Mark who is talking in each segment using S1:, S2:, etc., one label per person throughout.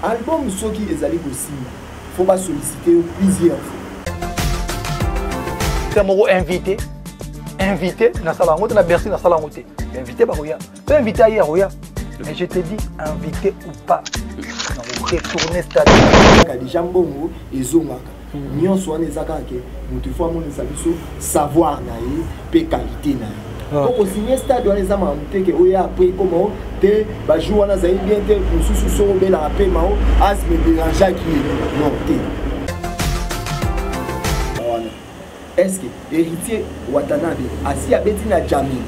S1: Album soki ezali kosimba faut pas solliciter plusieurs fois.
S2: C'est mon invité na sala ngote na Bercy na sala ngote. Invité ba roya. Tu invité hier roya. Mais je te dis invité ou pas. On retourner stade.
S1: Déjà mbongo ezongaka. Nyonso wana ezaka ke mutu fois mon esabiso savoir na ye pe qualité na ye. Pour signer stade wana ezama muteke oya après comment te ba jouer wana zayi bien te mususu so bela ape mao as me déranger qui non te. Est-ce que héritier Watanabe asi abeti na Djamil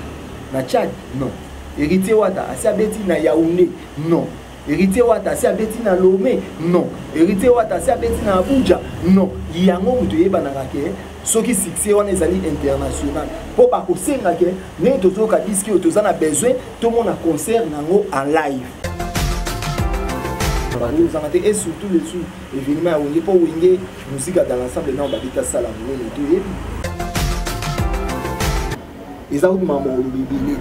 S1: na Tchad? Non. Héritier Wata asi abeti na Yaoundé? Non. Héritier Wata asi abeti na Lomé? Non. Héritier Wata asi abeti na Abuja? Non. Yango mutu yebanaka ke soki succès wana ezali international po ba kosenga ke ne tozoka diski tozana besoin tout monde a concert nango en live. Nous avons été et surtout les sous événements où il pour winguer musique dans l'ensemble non babita sala et tout. Ils ont maman au bébé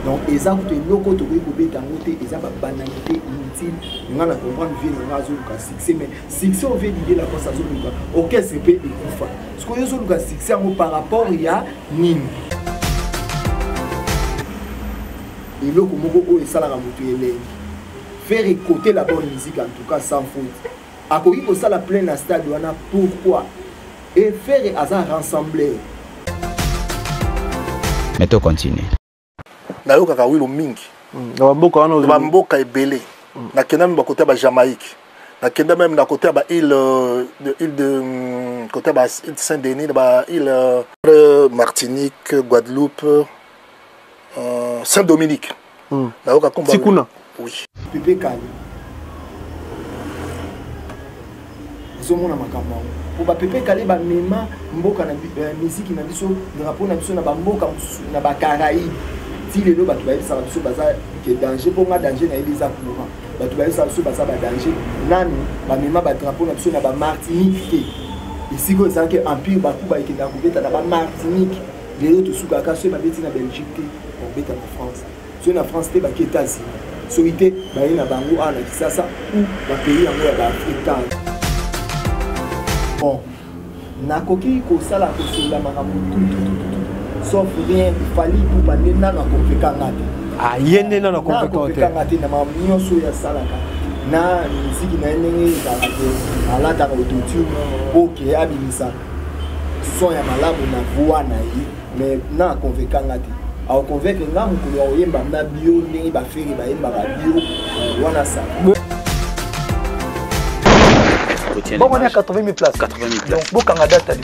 S1: donc ils ont tout loko to ko beta ngote ils ont banalité inutile on a comprendre vie on a zoluka succès mais succès on veut dire la cosa zoluka OK c'est pe ekufa ce que zoluka succès par rapport il y a nini et loko moko o esala ka mutu ele faire écouter la bonne musique en tout cas sans faute. À quoi il faut ça la pleine à stade wana pourquoi et faire hasard rassembler.
S3: Mais tu continues.
S4: Na yo kaka wilo mingi.
S1: Na mboka wana
S4: na mboka ebele. Na kenda même côté ba Jamaïque. Na kenda même na côté ba île de côté ba Saint-Denis ba île Martinique, Guadeloupe, Saint-Dominique. Na yo ka komba.
S1: Sikuna.
S4: Oui.
S1: Pepe Kali. Zomona makamba. Pour ba Pepe Kali ba mema mboka na musique na biso drapeau na biso na ba mboka na ba Caraïbes. Si les deux batu ba ça biso baza que danger pour nga danger na elisa courant. Batu ba ça biso baza ba danger. Nani ba mema ba drapeau na biso na ba Martinique. Ici ko ça que empire ba ku ba ikenda kubeta na ba Martinique. Les autres suka ka so ba beti na Belgique on beta na France. So na France te ba ki États-Unis. Solité baye na bango ana kisasa ou ba pays yango ya Afrika. Bon, nakoki ko sala ko sala makamu tout. Sauf rien il fallait pour bander na convaincre ngate.
S5: Ah yende na convaincre
S1: ngate na maminyo so ya salaka. Na musique na ndenge za ka alata ko tutu OK abimisa. Son ya malamu na voix na yi mais na convaincre ngate. A convaincre ngamu ko oyemba na bio ndenge ba feri ba yemba ba bio wana sa.
S2: Bon, on est à 80 000 places.
S3: 80 000 places.
S2: Donc, beaucoup de date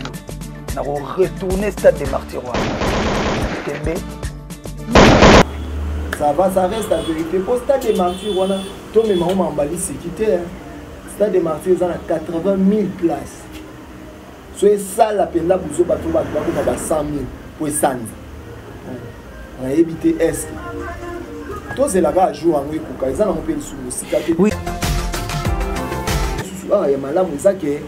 S2: à retourner stade des Martyrs.
S1: Ça va, ça reste la vérité. Pour stade des Martyrs, on a tout le monde en balise sécurité. Stade des Martyrs, on a 80 000 places. C'est ça la peine là pour ceux qui ont 100 000 pour Sanz. On a évité est. Tous les gars jouent en Wikuka. Ils ont un peu sous le site. Oui. Ah, il y a malamu que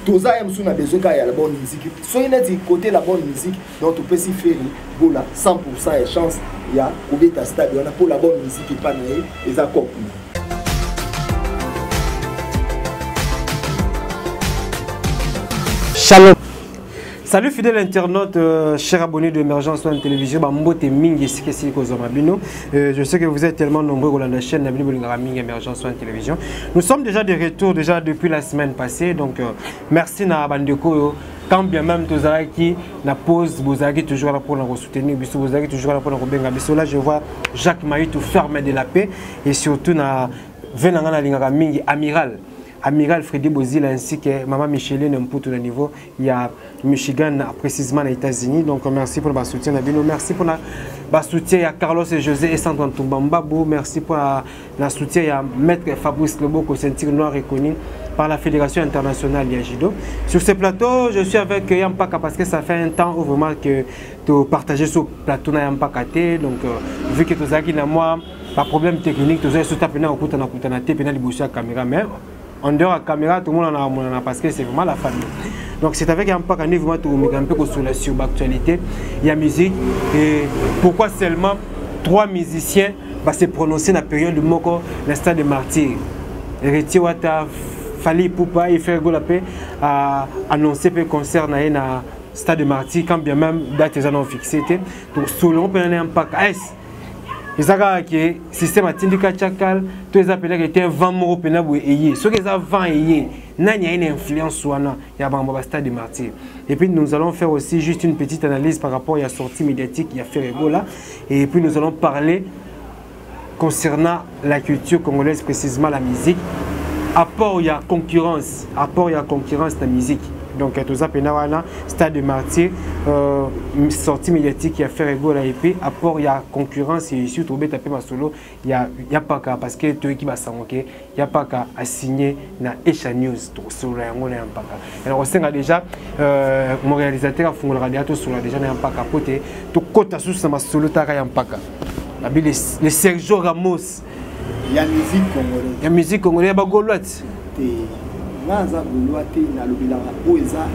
S1: tous les gens ont besoin de la bonne musique. Si on est côté la bonne musique, donc tu peux s'y faire 100% de chance. Il y a un stade, on a pour la bonne musique et pas les accords.
S5: Shalom. Salut fidèles internautes, chers abonnés de Emergence One Télévision. Je sais que vous êtes tellement nombreux dans la chaîne Emergence One Télévision. Nous sommes déjà de retour déjà depuis la semaine passée. Donc merci à Bandeko. Quand bien même qui na pause, vous avez toujours là pour nous soutenir, vous avez toujours là pour nous benga. Là je vois Jacques Maïtou ferme de la paix et surtout na Venangana Lingara Mingi Amiral. Amiral Freddy Bozil ainsi que Maman Micheline Mputu au niveau il y a Michigan précisément aux États-Unis. Donc merci pour le soutien Nabino, merci pour le soutien à Carlos et José et Sandro Ntumbambabou, merci pour le soutien à Maître Fabrice Loboko, ceinture noire reconnu par la Fédération internationale Yajido. Sur ce plateau, je suis avec Yampaka parce que ça fait un temps où vraiment que tu partages ce plateau na Yampaka. Donc vu que tu as moi pas problème technique, tu as sauté pendant au na la caméra mais en dehors de la caméra, tout le monde en a parce que c'est vraiment la famille. Donc c'est avec un peu sur l'actualité, il y a musique. Et pourquoi seulement 3 musiciens va se prononcer dans la période de Moko, le stade de martyr. Héritier Wata, Fali Poupa et Fergo la paix a annoncé le concert dans le stade de martyr, quand bien même date est non fixée. Donc, selon le impact, ils ont dit que le système a tenu qu'à Tchakal, tous les appels qui étaient 20 mots pour eux. Ceux qui ont 20 il y a une influence sur le stade de martyr. Et puis nous allons faire aussi juste une petite analyse par rapport à la sortie médiatique qui a fait Ebola. Et puis nous allons parler concernant la culture congolaise, précisément la musique. Apport il y a concurrence dans la musique. Donc tout ça penawana stade de martyr sortie médiatique qui a fait Ebola et puis apport il y a concurrence et surtout trouver taper ma solo il y a pas qu'à parce que tout qui va s'envoyer il y a pas qu'à signer na Esha News sur la ngone un pas alors on sait déjà mon réalisateur a fondé la radio sur la déjà un pas capoté tout côté sous ça ma solo ta un pas la les Sergio Ramos
S1: il y a musique congolaise
S5: ba golotte
S1: naza goloa te na lobelaka oyo eza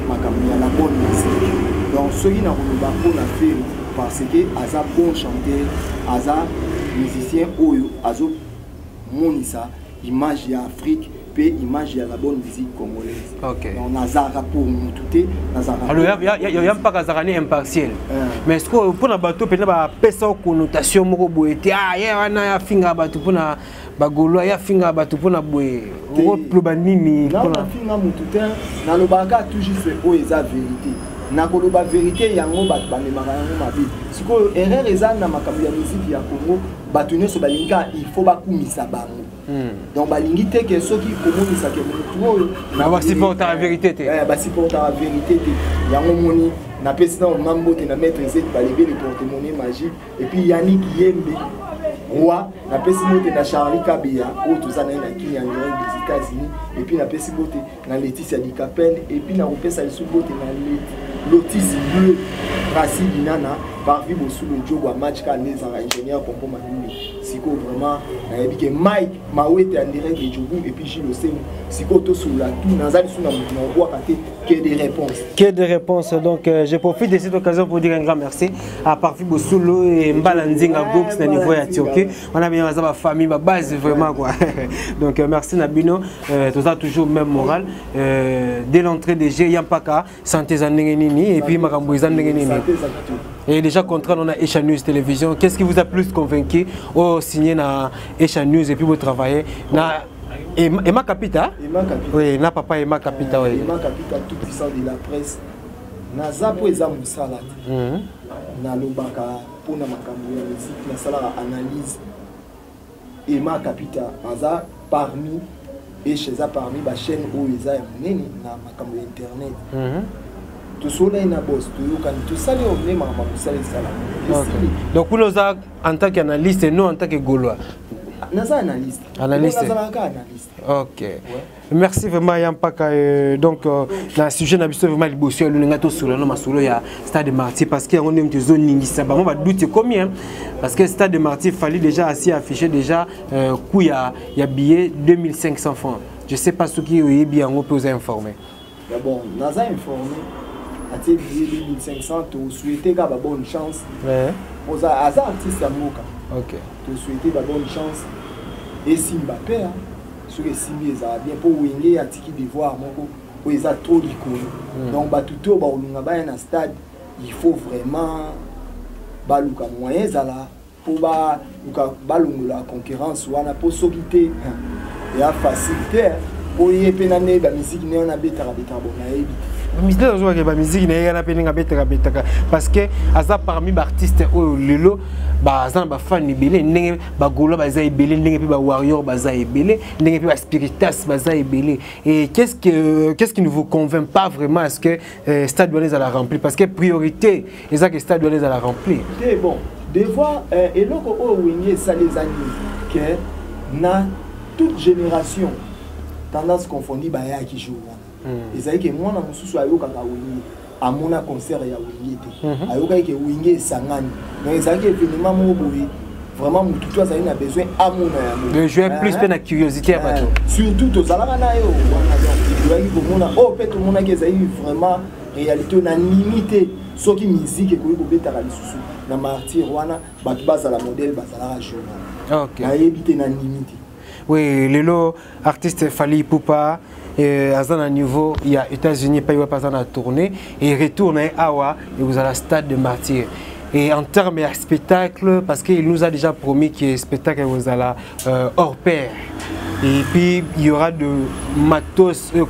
S1: makambo ya la bonne musique donc soki na koloba mpona feri parce que aza bon chanteur aza musicien oyo azomonisa image ya Afrique pe image ya la bonne musique congolaise. Donc nazara pour mutu te nazara
S5: alors il y a pas kazarani impartiel mais est-ce que pour na bato pe na ba pesa connotation moko boete ya wana ya finga bato pona bagolo ya finga bato pona boye ploba nini
S1: pona finga mutu te na lobaka toujours c'est o eza vérité na koloba vérité yango bato banemaka yango mabe siko erreur eza na makambo ya musique ya Congo bato nyonso balinga il faut bakumisa bango donc balingi te ke soki komonisa ke mutu oyo
S5: na ba supporter la vérité te
S1: ba supporter la vérité te yango moni na pesa na mambo te na maître Z balebe le porte-monnaie magique et puis Yannick Yembe roi na pesi mote na Charlie Kabia ou tout ça na kini en direct des États-Unis et puis na pesi mote na Laetitia Dicapel et puis na opesa sous mote na Lotis Bleu Racine Binana par vie sous le job à match quand les ingénieurs Pompo Manumi siko vraiment na yebike Mike Mawete en direct de Djougou et puis Gilles Osem siko to sous la tout nazali sous na roi katé que des réponses
S5: donc je profite de cette occasion pour dire un grand merci à Parfi Bosolo et Mbalanzinga Books na niveau ya Turquie on a bien ma famille ma base vraiment quoi donc merci Nabino tout ça toujours même moral dès l'entrée des jeux Yampaka santé zandengenini et puis makambo zandengenini et déjà contrat on a Esha News télévision qu'est-ce qui vous a plus convaincu au signer na Esha News et puis vous travaillez na Emma Capita oui na papa Emma Capita oui
S1: Emma Capita tout puissant de la presse naza po eza musala na lobaka pona makambo ya musique na sala analyse Emma Capita naza parmi et chez parmi ba chaîne où eza ya munene na makambo ya internet tout cela na boss tout ça les on ma musala sala
S5: donc pour nous en tant qu'analyste et non en tant que Gaulois
S1: analyste.
S5: Ok. Ouais. Merci vraiment Yampaka. Donc dans le sujet n'habitude vraiment le bosseur le ngato sur le nom sur le stade de martyr parce qu'il y a une zone ningisa. On va douter combien parce que stade de martyr fallait déjà assis affiché déjà coût il y a billet 2500 francs. Je sais pas ce qui est bien on peut vous informer.
S1: Bon, naza informé à tes billet 2500 tu souhaiter qu'à bonne chance. Ouais. Aux artistes à Moka.
S5: Ok.
S1: Tu souhaiter bonne chance. Et Mbappé, sur les Simbi, bien pour Wenge, à Tiki d'Ivoire, où ils ont trop d'icônes. Donc, tout au stade, il faut vraiment baluka moyen pour la concurrence ou la possibilité et la facilité pour y pénaner la musique on a bêta
S5: parce que asa parmi les artistes lelo bazan ba fan ibele ndenge ba golo baza ibele ndenge pe ba warrior baza ibele ndenge pe ba spiritas baza ibele et qu'est-ce qui ne vous convainc pas vraiment est-ce que stade doit à la remplir parce que priorité est que stade doit à la remplir
S1: c'est bon des fois et loko o wingi ça les années que na toute génération tendance confondue ba ya qui joue ezali ke mwana mususu ayokaka wingi amona concert ya wingi te ayokaki ke wingi esangani mais ezali événement moko boye vraiment mututu azali na besoin amona ya
S5: de jouer plus pe na curiosité ya bato
S1: surtout tozalaka na yo wana donc ezali komona o pe tomonaki ezali vraiment réalité na limité soki musique ekoki kobetaka lisusu na martyr wana bato bazala modèle bazala journal.
S5: OK.
S1: Na yebite na limite.
S5: Oui, lelo artiste Fally Ipupa à un niveau il y a États-Unis pas pas en tournée et retourne à Awa et vous à la stade de Martyr. Et en termes de spectacle, parce qu'il nous a déjà promis que le spectacle vous allez hors pair. Et puis il y aura de matos au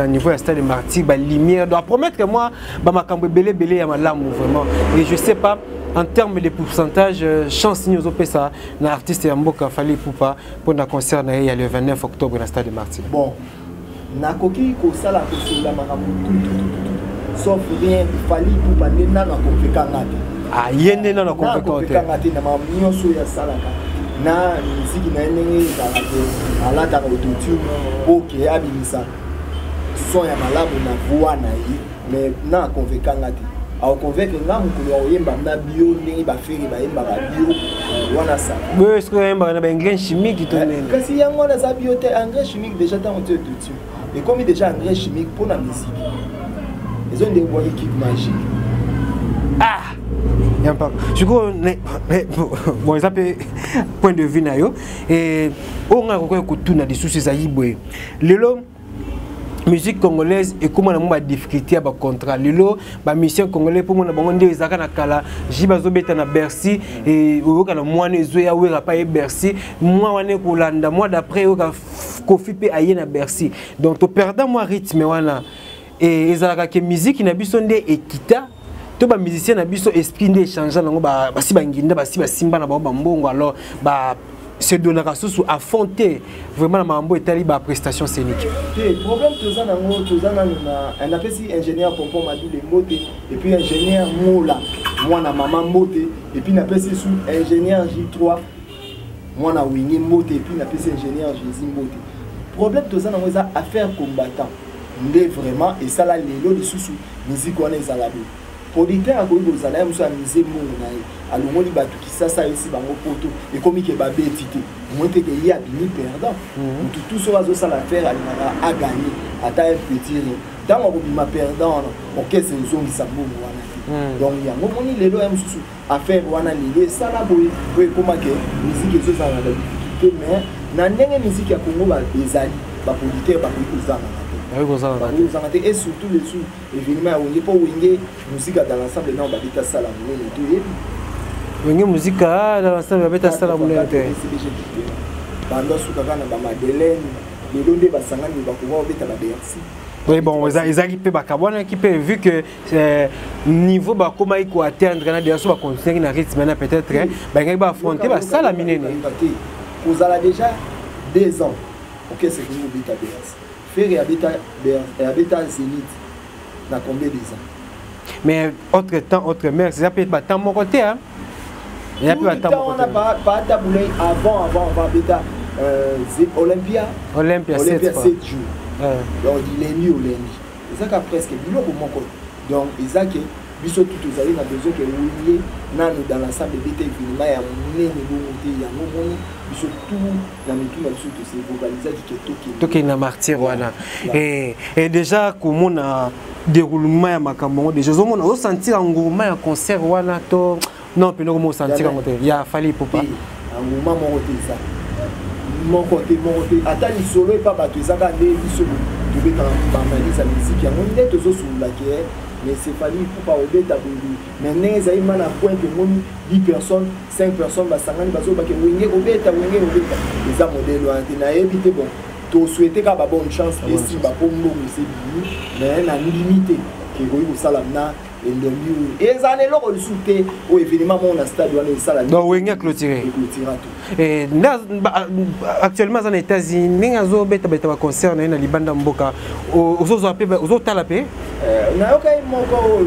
S5: niveau de stade de Martyr, la lumière. Donc promettre que moi, ma cambre belé belé à ma lame vraiment. Et je sais pas. En termes de pourcentage, chance nous opé ça, l'artiste Yamboka Fally Ipupa pour un concert il y a le 29 octobre dans le stade de Martyr.
S1: Bon, nakoki ko sala ko sala makamu tout. Sauf rien, Fally Ipupa nena na konfekanga te.
S5: Ah, yende na konfekanga
S1: te na mamio so ya salaka. Na muziki na nenge za alata ko tutu OK abimisa. Son ya malabu na voix na yi, mais na konfekanga te. A convaincre nga mukulu wa yemba na bio ndenge ba feri ba yemba ba bio wana sa.
S5: Mais est-ce que yemba na ba engrais chimique to nene?
S1: Kasi yango na za bio te engrais chimique déjà tant on te dessus. Et comme déjà engrais chimique pour la musique. Ils ont des moyens qui magique.
S5: Ah. Y'a pas. Je crois bon ça peut point de vue na yo et on a ko tout na des soucis za yibwe. Lelo musique congolaise et comment on a difficulté à contrat lelo ba mission congolais pour mon bango nde ezaka na kala jibazo beta na Bercy et oyoka na mwana ezoya wera pa e Bercy moi wane kolanda moi d'après oyoka Kofi pe aye na Bercy donc to perdant moi rythme wana et ezalaka ke musique na biso nde ekita to ba musicien na biso esprit nde changer nango ba si banginda ba si basimba na ba mbongo alors ba c'est donner à sous affronter vraiment la mambo et tali ba prestation scénique.
S1: Le problème tous on appelle si ingénieur Pompon Madou les mots et puis ingénieur Mola moi na maman moté et puis on appelle si sous ingénieur J3 moi na Winnie moté et puis on appelle si ingénieur Jésus moté. Problème tous on a affaire combattant mais vraiment et ça là les lots de sous musique on est à la boue. Producteur a connu aux alarmes sur la misère monnaie. Alors on dit bah tout qui ça ici bango poto et comme il est babé tité. Moi t'es qu'il y a bini perdant. Tout ce oiseau ça l'affaire a gagné à taille petit. Dans mon bima perdant ok c'est une zone qui s'abonne wana. Donc il y a mon moni les deux aiment sous affaire wana l'idée ça là boy comment que musique est ça la difficulté mais na ndenge musique ya Congo ba ezali ba producteur ba kozana. Et surtout les sous événements où il pas musique dans l'ensemble non ba bita sala mune tout
S5: et musique dans l'ensemble ba bita sala mune
S1: bando suka kana ba Madeleine les donde ba sangani ba ko beta ba Bercy.
S5: Oui bon ils arrivent pe ba kabona qui peut vu que niveau ba comment il ko atteindre na déjà ba conseiller na rythme na peut-être ba ngai ba affronter ba sala minene
S1: vous allez déjà 2 ans OK c'est que vous bita Bercy. Et habitat Zénith dans combien de ans?
S5: Mais autre temps, autre mère, ça peut être temps mon côté hein. Il y a plus de temps mon côté.
S1: On a pas taboulé avant habitat Olympia 7 jours. Donc il est nuit au lundi. C'est ça qu'a presque bilo pour mon côté. Donc Isaac biso tout aux allez na besoin que vous nanu dans l'ensemble de BT événement ya monene monté ya monene biso tout na mitu na biso c'est vocaliser qui
S5: toki na Martyr wana et déjà comment na déroulement ya makambo déjà on a sentir engouement ya concert wana to non pe no mo sentir en côté ya Fally Ipupa
S1: engouement mon côté attends solo et pas battu ça quand les biso tu veux dans analyse la musique ya on est toujours sur la guerre. Mais c'est Fally Ipupa au bêta boulou. Maintenant, ils ont un point que 10 personnes, 5 personnes, bah ça gagne parce que wenge au bêta. Les a modèles ont été évité bon. Tu souhaitais qu'à bonne chance et si bah pour nous c'est bien, mais on a limité que vous salamna et le mieux. Et ça n'est là au souté au événement mon stade on est salamna.
S5: Donc wenge clôturé. Et actuellement aux États-Unis, ninga zo bêta concert na libanda mboka. Aux autres talapé.
S1: nayoka moko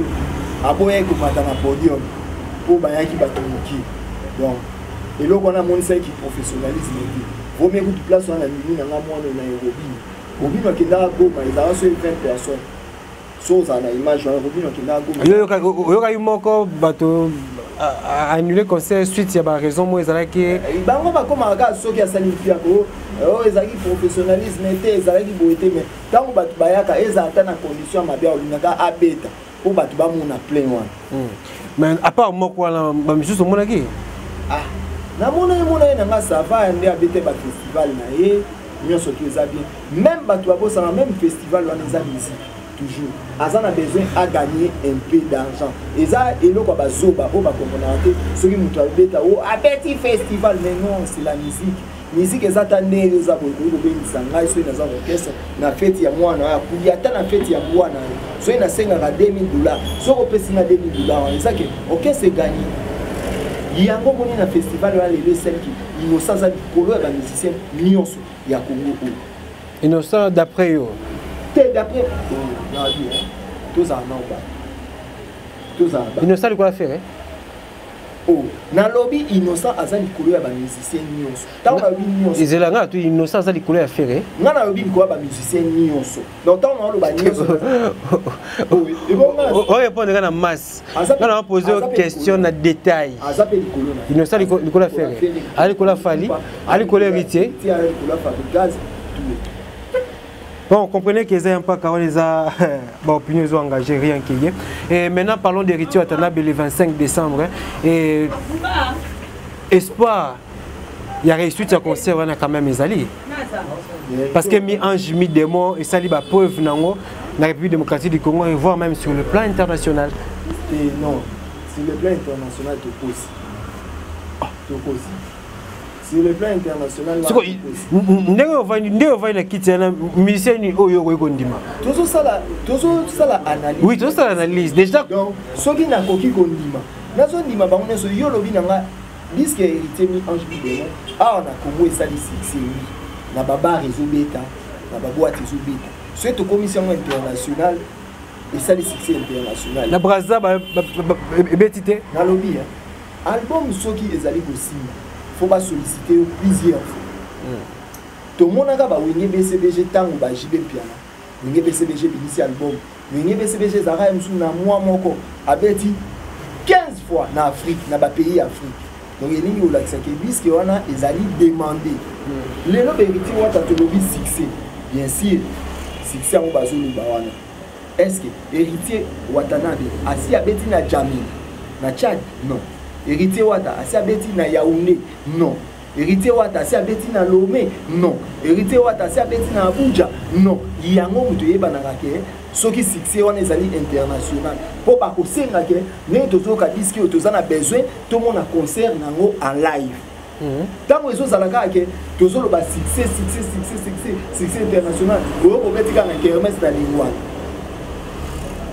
S1: aboye komata na podium po bayaki bato moki donc eloko wana monisa ki professionnalisme te vaut mieux que place wana mini na mwana na Robin akendaka goma ezala so 20 personnes so za na image wana Robin akendaka goma
S5: yoka moko bato annuler concert suite ya ba raison mo ezalaki
S1: bango bakomaka soki asali fiako ezalaki professionnalisme te ezalaki boete mais tango bato bayaka ezalata na condition mabe olingaka abeta po bato bamona plein wana
S5: Mais à part moi quoi là, juste au monde qui.
S1: Ah, na mona na ça va ende abete ba festival na ye, nyonso ki eza bien. Même bato abo ça même festival wana eza musique toujours. Azan a besoin à gagner un peu d'argent. Eza eloko bazoba o ba comprendre te, soki mutu abeta o abeti festival mais non, c'est la musique. Musique ezata nele eza ko bengisa ngai so ina za orchestre na fête ya mwana ya kuya ata na fête ya mwana so ina senga ka $2000 so ko pesi na $2000 ezake orchestre gagné yango moni na festival ya lelo senki Innocent za bikolo ya musicien nyonso ya Congo o
S5: Innocent d'après yo
S1: d'après na bien tous en ba tous en
S5: Innocent quoi faire
S1: oh na lobby Innocent azali kolo ya ba musicien nyonso tawo ba nyonso
S5: izelanga tu Innocent azali kolo ya faire
S1: nga na lobby ko ba musicien nyonso donc tawo na lo ba nyonso oh et bon
S5: on répondre na masse on a posé une question na détail
S1: azape likolo na
S5: Innocent likolo ya faire ali kolo fali ali kolo héritier
S1: ali kolo fa gaz tout.
S5: Bon, comprenez qu'ils ont pas car les a opinions ont engagé rien qui est. Et maintenant parlons d'héritier Watanabe le 25 décembre et espoir il y a réussi à concert on a quand même Ezali. Parce que mi ange mi démon et ça li ba preuve nango na République démocratique du Congo et voire même sur le plan international.
S1: Et non, sur le plan international tout aussi. Tout aussi. Sur le plan international,
S5: ndenge va na kiti na musicien oyo ko ndima.
S1: Toujours ça la analyse.
S5: Oui, toujours ça l'analyse. Déjà
S1: donc soki na koki ko ndima. Nazo ndima ba on so yo lobi nanga disque héritier mi ange bidémon. Ah on a Congo et ça li succès na baba réseau beta, na baba boîte réseau beta. C'est une commission internationale et ça li succès international.
S5: Na Brazza ba betité
S1: na lobi album soki ezali ko simba. Faut pas solliciter plusieurs fois. Tout le monde a dit que BCBG tango ba JB piano. Wenge BCBG binisi album. Wenge BCBG zara msu na moi moko abeti 15 fois na Afrique, na ba pays Afrique. Donc il y a l'accès que bisque wana ezali demandé. Les lobe héritier wata to lobi succès. Bien sûr, succès en bazulu ba wana. Est-ce que héritier Watanabe asi abeti na Jamil na Tchad? Non. Héritier Wata, asi abeti na Yaoundé, non. Héritier Wata, asi abeti na Lomé, non. Héritier Wata, asi abeti na Abuja, non. Yango mutu yeba na kake, soki succès wana ezali international. Po ba ko senga ke, ne tozo ka disque toza na besoin, tout le monde a concert nango en live. Tango ezo zalaka ke, tozo lo ba succès international. Oyo ko betika na kermesse na lingwa.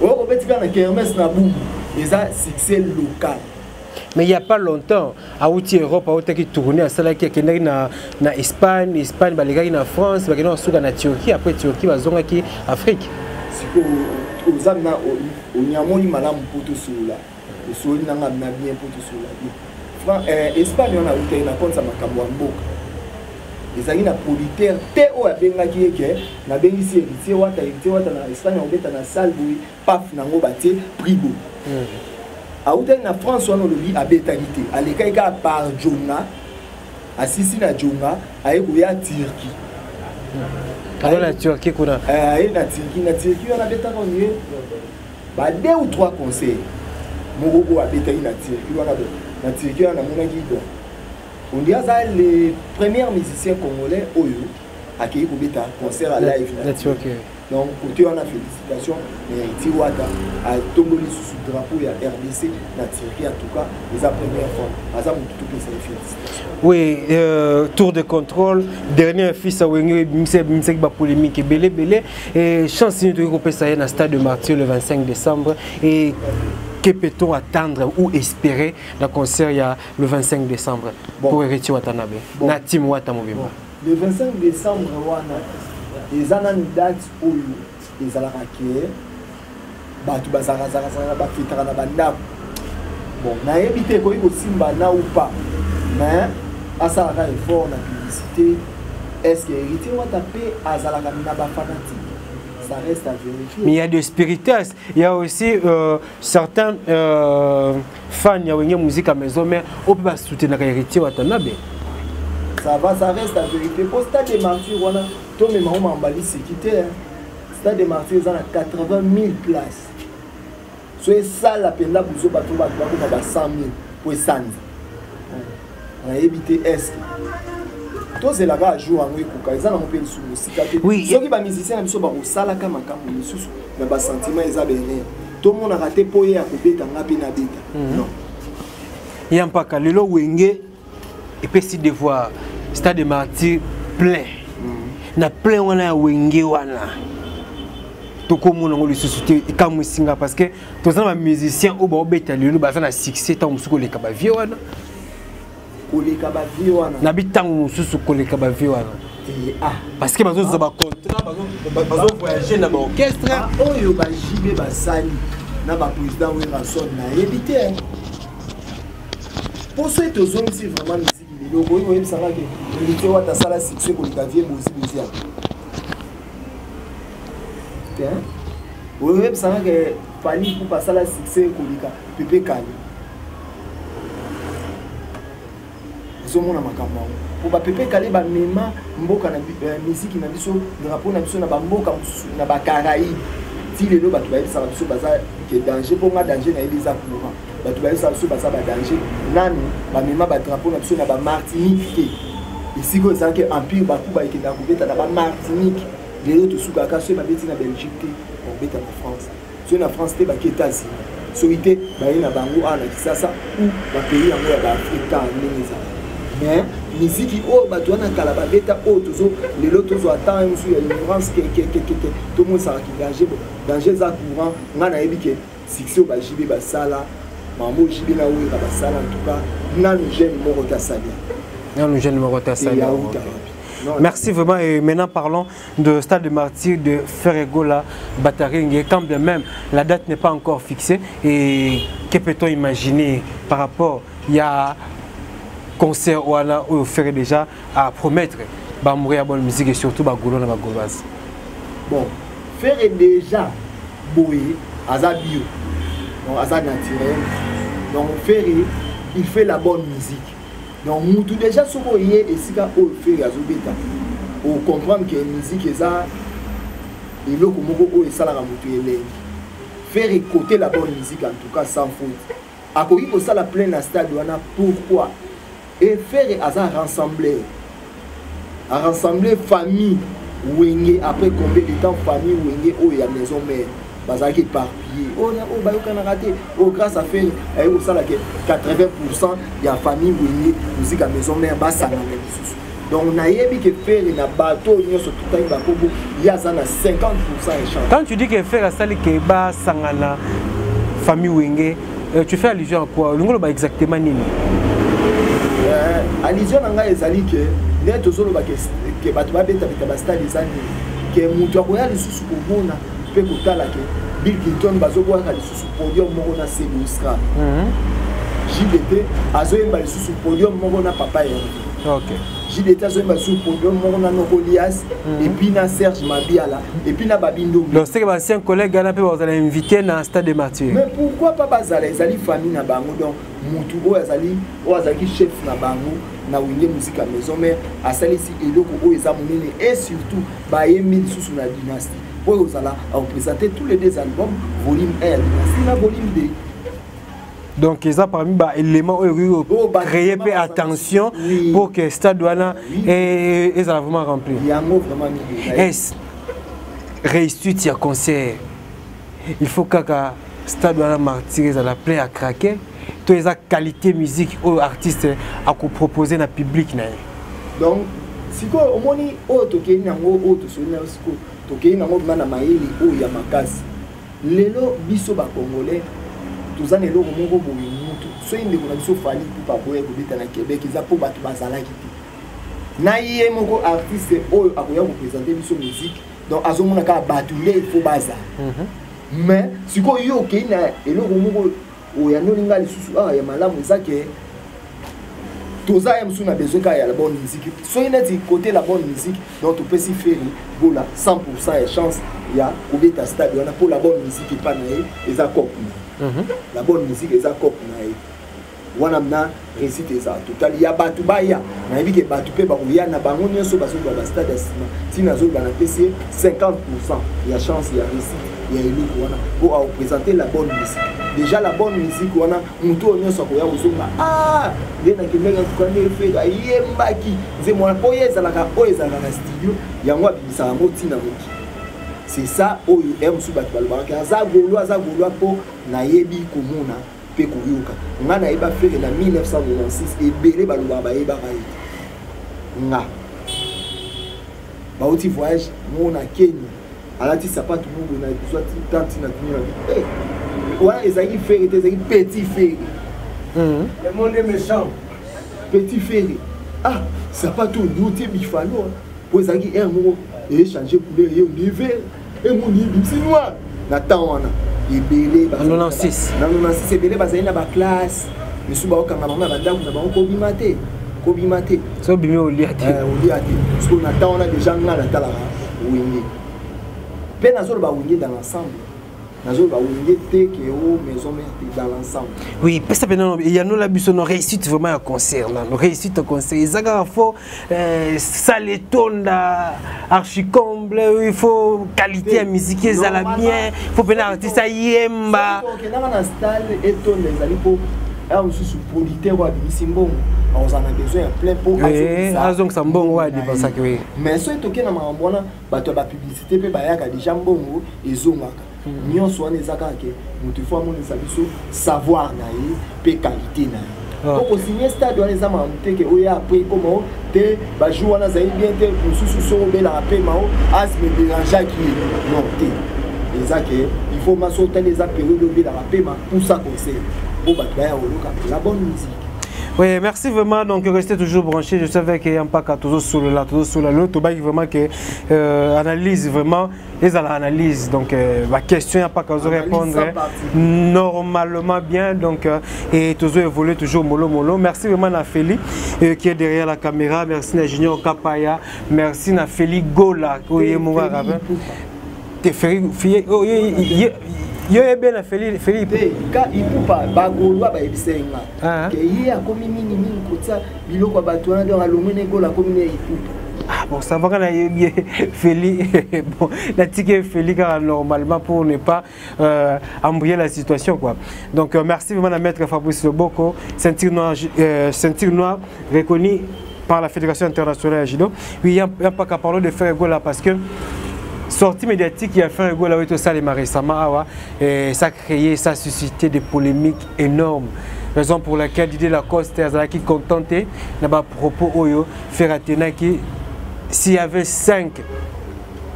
S1: Oyo ko betika na kermesse na Bubu, eza succès local.
S5: Mais il n'y a pas longtemps, à outil Europe, à outil qui tournait à cela qui est na Espagne, les gars na France, les gars na Turquie, après Turquie, ils sont qui Afrique.
S1: C'est que aux âmes au Niamoni malam poto sola, au sol n'anga na bien poto sola. Espagne on a outil na compte ça makambo mboka. Les amis na politaire, te o abenga qui est na bengi si héritier wata na Espagne on beta na salle boui, paf nango batie pribo. Aouté na France on lobi abetalité alekaika par Jonga asisi na Jonga ayekuya Turquie
S5: alors la Turquie kuna
S1: na Turquie on abeta ko nie ba 2 ou 3 conseils moko abetaki na Turquie na Turquie on a mona gido on dit ça les premiers musiciens congolais oyo akei ko beta concert à live
S5: na Turquie.
S1: Donc, côté on a félicitations, héritier Wata a tombé sous le drapeau et à RDC, la Turquie en tout cas, les première fois.
S5: Oui, tour de contrôle, dernier fils à Wenge, une polémique belé, et chance de regrouper ça dans le stade de Martyr le 25 décembre. Et que peut-on attendre ou espérer dans le concert le 25 décembre pour héritier Watanabe, na team Wata Mobimba.
S1: Le 25 décembre, les ananas dates où les alarakiers, batu bazara bafitara na bandam. Bon, na évité ko iko simba na ou pas. Mais à ça la effort na publicité. Est-ce que héritier wa tapé azalaka na ba fanatique? Ça reste à vérifier.
S5: Mais il y a des spiritistes, il y a aussi certains fans ya wenge musique à maison mais on peut pas soutenir héritier Watanabe.
S1: Ça reste à vérifier. Pour stade de Martyr, on a tout le monde en balise sécurité. Stade de Martyr, on a 80 000 places. so esala penda buzo bato bakoma ba 100 000 po esanza na éviter est tozelaka a jour yango ekoka eza na mopeli su mosika te soki bamusicien na biso bakosalaka makambo misusu na basentiment eza bene tomonaka te mpo ye ya kobeta nga mpe na beta non
S5: ya mpaka lelo wenge epesi devoir stade de martyr plein na plein wana ya wenge wana tokomona ngo lisusu te ekamwisinga parce que toza na bamusicien oyo baobeta lelo baza na succès ntango mosusu koleka bavie wana
S1: koleka bavie wana
S5: na bitango mosusu koleka bavie wana parce que bazoza bacontrat bazovoyage na baorchestre
S1: oyo bajibe basali na baprésident wengason nayebi te poso ete ozongisi vraiment misiki lelo okoyi koyebisanga ke elite wata asala succès koleka vie bozibozi yako oyebisanga ke fali pupa asala succès koleka pepe kali ozomona makambo yango po bapepe kale bamema mboka na misiki na biso drapeau na biso na bamboka mosusu na bacaraïbe ti lelo bato bayebisaka biso baza ke danger mpo nga danger nayebi eza courant bato bayebisaka biso baza badanger nani bamema badrapeau na biso na bamartinique te esika ezalaki empire bakuba ekendaka kobeta na bamartinique lelo tosukaka soki babeti na belgique te bakobeta na france soki na france te baki états-unis soki te baye na bango awa na kisasa ou bapays yango ya baafrika ndenge ezala mais miziki oyo bato wana kala babeta oyo tozo lelo tozwa ata mosusu ya ignorance kekekekeke tomonisakaki danger eza courant ngai nayebi ke succès oyo bajibe basala mambo jibe na oyeka basala en tout cas nanu jeune moko tasali
S5: nanu jeune moko tasali merci vraiment et maintenant parlons de Stade de Martyr de Ferregola Bataringue quand bien même la date n'est pas encore fixée et que peut-on imaginer par rapport il y a concert wana oyo faire déjà à promettre ba mourir bonne musique et surtout ba golo na ba goloise
S1: bon faire déjà boy aza bio donc aza naturel donc faire il fait la bonne musique donc mutu déjà soko yé esika oyo faire azobeta o comprendre que musique eza eloko moko oyo esalaka mutu elengi faire écouter la bonne musique en tout cas sans faute akoki kosala plein na stade wana pourquoi et faire à rassembler famille wenge après combien de temps famille wenge oh ya maison mère bazaki éparpillé oh na oh bayo kana raté oh grâce à faire ay au sala que 80% ya famille wenge musique à maison mère basanga na bisusu donc na yebi que faire na bateau nyoso tout ba kobo ya za na 50% échange
S5: quand tu dis que faire à sala que basanga na famille wenge tu fais allusion à quoi ngolo ba exactement nini
S1: allusion nanga ezali ke nde tozoloba ke bato babeta bastade ezali ke mutu akoya lisusu komona mpe kotala ke Bill Clinton bazobwaka lisusu podium moko na Sebi Oscar JDT azoyemba lisusu podium moko na Papa Hervé JDT azoyemba lisusu podium moko na Nokolias et puis na Serge Mabiala et puis na Babindo
S5: donc c'est que ancien collègue gana pe bazala invité na Stade de Martyr
S1: mais pourquoi pas bazala ezali famille na bango donc mutu oyo azalaki chef na bango na wenge musique à maison mère asalisi eloko oyo eza monene et surtout bayembi lisusu na dynastie oyo ozala a représenter tous les deux albums volume 1 dynastie na volume 2
S5: donc ils ont parmi les éléments créer peu attention pour que stade wana et vraiment rempli est réussite ya concert il faut que stade wana Martyr la plein à craquer tous les qualité musique aux artistes à proposer na public na
S1: donc siko omoni o tokeni nango o tosona siko tokeni nango na maili o ya makasi lelo biso ba congolais tozana eloko moko boye mutu so inde kuna biso fali pour pas boye kobeta na Québec eza po bato bazalaki te na ye moko artiste oyo akoya ko présenter biso musique donc azomona ka bato le il faut baza mais siko yo okeni na eloko moko oya nolinga lisusu ya malamu eza ke toza yemsu na besoin ka ya la bonne musique so ineti côté la bonne musique donc tu peux s'y faire bola 100% et chance ya kobeta stade wana pour la bonne musique pas na eza cop la bonne musique eza cop na wana na réussite eza total ya batu baya na yebi ke batu pe ba kuya na bango nyonso baso ba stade asima tina zo ba na pesi 50% ya chance ya réussite ya eloko wana pour représenter la bonne musique. Déjà la bonne musique wana muto nyonso ko ya uzonga ndena kimeka tukane fera yembaki nze mwana poyeza la ka oyeza na studio yango abisa yango tina moki. C'est ça oyo emsu bat balobaka azagolwa po na yebi komona pe koyoka nga na yeba fere na 1996 ebele balobaka bayeba kaye nga bauti voyage mona Kenya alati sapato mungu na soit tanti na tumira voilà ezaki fere ezaki petit fere le monde est méchant petit fere sapato ndote bifalo po ezaki mo et changer couleur et univers et mon c'est noir na temps wana ebele ba 96 ebele bazali na ba classe misu ba okanga na bandaku na ba kobimate
S5: so bimi oliate
S1: parce qu'on attend on a déjà ngala tala wingi pe nazolo ba wingi dans l'ensemble nazolo ba wingi te que au maison mère dans l'ensemble
S5: oui parce que il y a nous la biso no réussite vraiment à concert là no réussite au concert ezaka fo ça les tonda archicomble il faut qualité à musique ezala bien faut bien artiste yemba
S1: donc na style et tonda ezali po sous producteur wa bisimbongo on en a besoin plein pour
S5: azong sambongo wa di parce que oui
S1: mais so etoke na mambona bato ba publicité pe bayaka déjà mbongo ezongaka nyonso wana ezaka ke mutu fo amona biso savoir na ye pe qualité na ye ko signer stade wana ezama muteke oya après comment te ba jour wana za bien te mususu so bela pe mao as me déranger qui non te ezake il faut masoter les période de bela pe ma pour ça concert pour battre la bonne musique.
S5: Oui, merci vraiment. Donc, restez toujours branchés. Je savais qu'il y a un pack à toujours sur le l'autre, vraiment que analyse vraiment les analyses. Donc, ma question, il n'y a pas qu'à vous répondre normalement bien. Donc, et toujours évoluer toujours mollo. Merci vraiment à Feli qui est derrière la caméra. Merci à Junior Kapaya. Merci à Feli Gola qui est mon arabe. Yo est bien Feli
S1: ka ipupa bagolwa ba ebisenga ke yi akomi mingi kotsa biloko bato na donc alomene gola komi ipupa
S5: bon ça va kana yebi Feli bon la tique Feli car normalement pour ne pas embrouiller la situation quoi. Donc merci vraiment à maître Fabrice Loboko, ceinture noire reconnu par la Fédération internationale de judo. Oui, il y a pas qu'à parler de faire gola parce que sortie médiatique qui a fait un goal avec tout ça les récemment et ça a créé, ça a suscité des polémiques énormes. Raison pour laquelle Didier Lacoste est contenté de propos Oyo faire atteindre qui s'il y avait 5